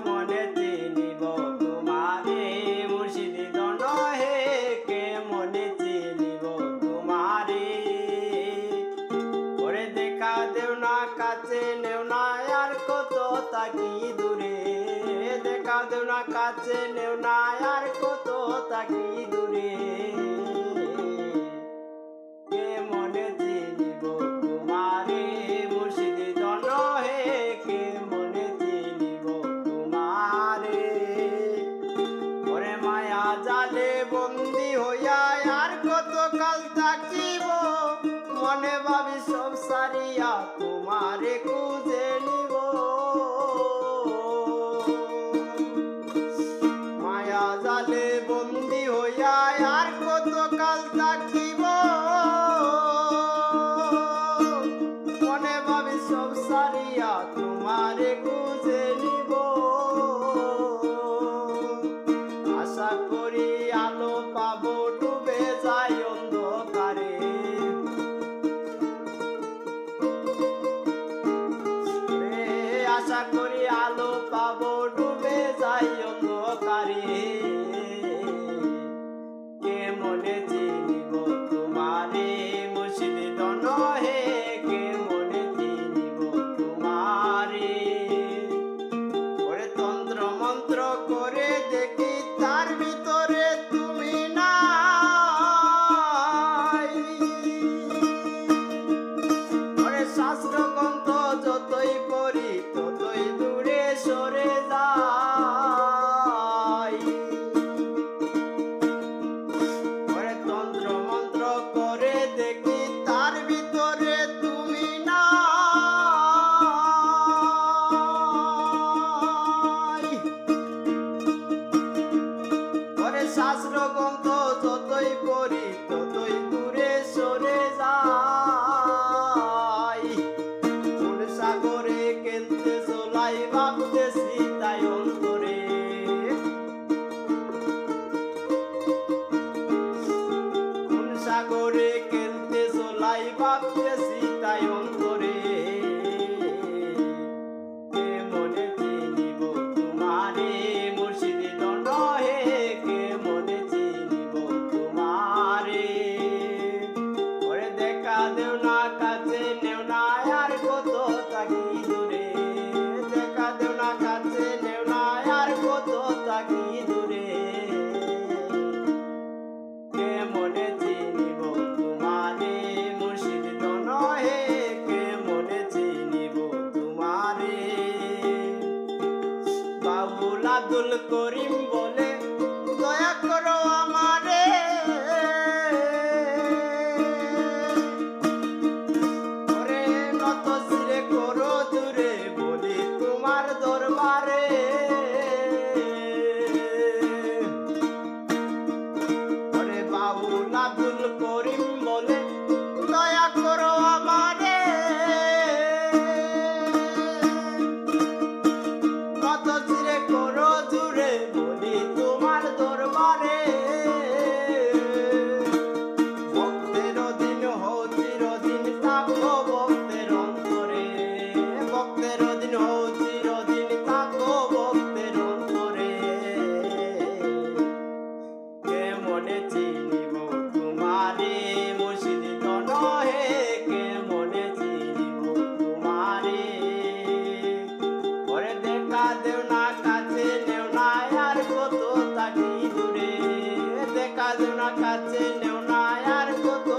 মনে চিনিব তোমারে মুর্শিদ দণ্ড হে কে মনে চিনিব তোমারে ওরে দেখা দেও না কাছে নেও না আর কত থাকি দূরে দেখা দেও না কাছে নেও না আর কত থাকি দূরে কে মনে চিনিব তোমারে মুর্শিদ দণ্ড হে কে মনে চিনিব তোমারে ওরে মায়া জালে বন্দি হইয়া আর কত কাল থাকিব মনে ভাবি সব সারিয়া তোমারে খুঁজে নিব মায়া জালে বন্দি হইয়া আর কত কাল থাকিব মনে ভাবি সব সারিয়া তোমারে খুঁজে নিব আশা করি আলো পাবো ডুবে যাই অন্ধকারে আশা করি আলো পাবো ডুবে যাই অন্ধকারে কে মনে চিনিব তোমারে মুর্শিদ দণ্ড হে কে মনে চিনিব তোমারে ওরে তন্ত্র মন্ত্র করে দেখি তার ভিতরে তুমি নাই ওরে শাস্ত্র গ্রন্থ যতই পড়ি ততই দূরে সরে যাই ওরে তন্ত্র মন্ত্র করে দেখি তার ভিতরে তুমি নাই ওরে শাস্ত্র গ্রন্থ যতই পড়ি ততই দূরে সরে যাই কোন সাগরে কেলতে চলাই ভাবতেছি তাই অন্তরে কোন সাগরে কেলতে চলাই ভাবতেছি তাই অন্তরে কে মনে চিনিব তোমারে মুর্শিদ দণ্ড হে কে মনে চিনিব তোমারে ওরে দেখা দেও না কাছে নেও না আর কত থাকি দূরে দেখা দেও না কাছে নেও না আর কত থাকি দূরে কে মনে চিনিব তোমারে মুর্শিদ দণ্ড হে কে মনে চিনিব তোমারে বাউল আব্দুল করিম বলে দয়া করো আমারে ওরে নত শিরে করো দূরে বলি তোমার দরবারে ওরে বাউল আব্দুল করিম বলে দয়া করো আমারে কত চিরে করো জুড়ে বলি তোমার দরবারে ভক্তের অধীন হও চিরদিন থাকো ভক্তের অন্তরে ভক্তের অধীন হও চিরদিন থাকো ভক্তের অন্তরে কে মনে চিনিব তোমারে মুর্শিদ দণ্ড হে কে মনে চিনিব তোমারে ওরে দেখা দেও না কাছে নেও না আর কত থাকি দূরে দেখা দেও না কাছে নেও না আর কত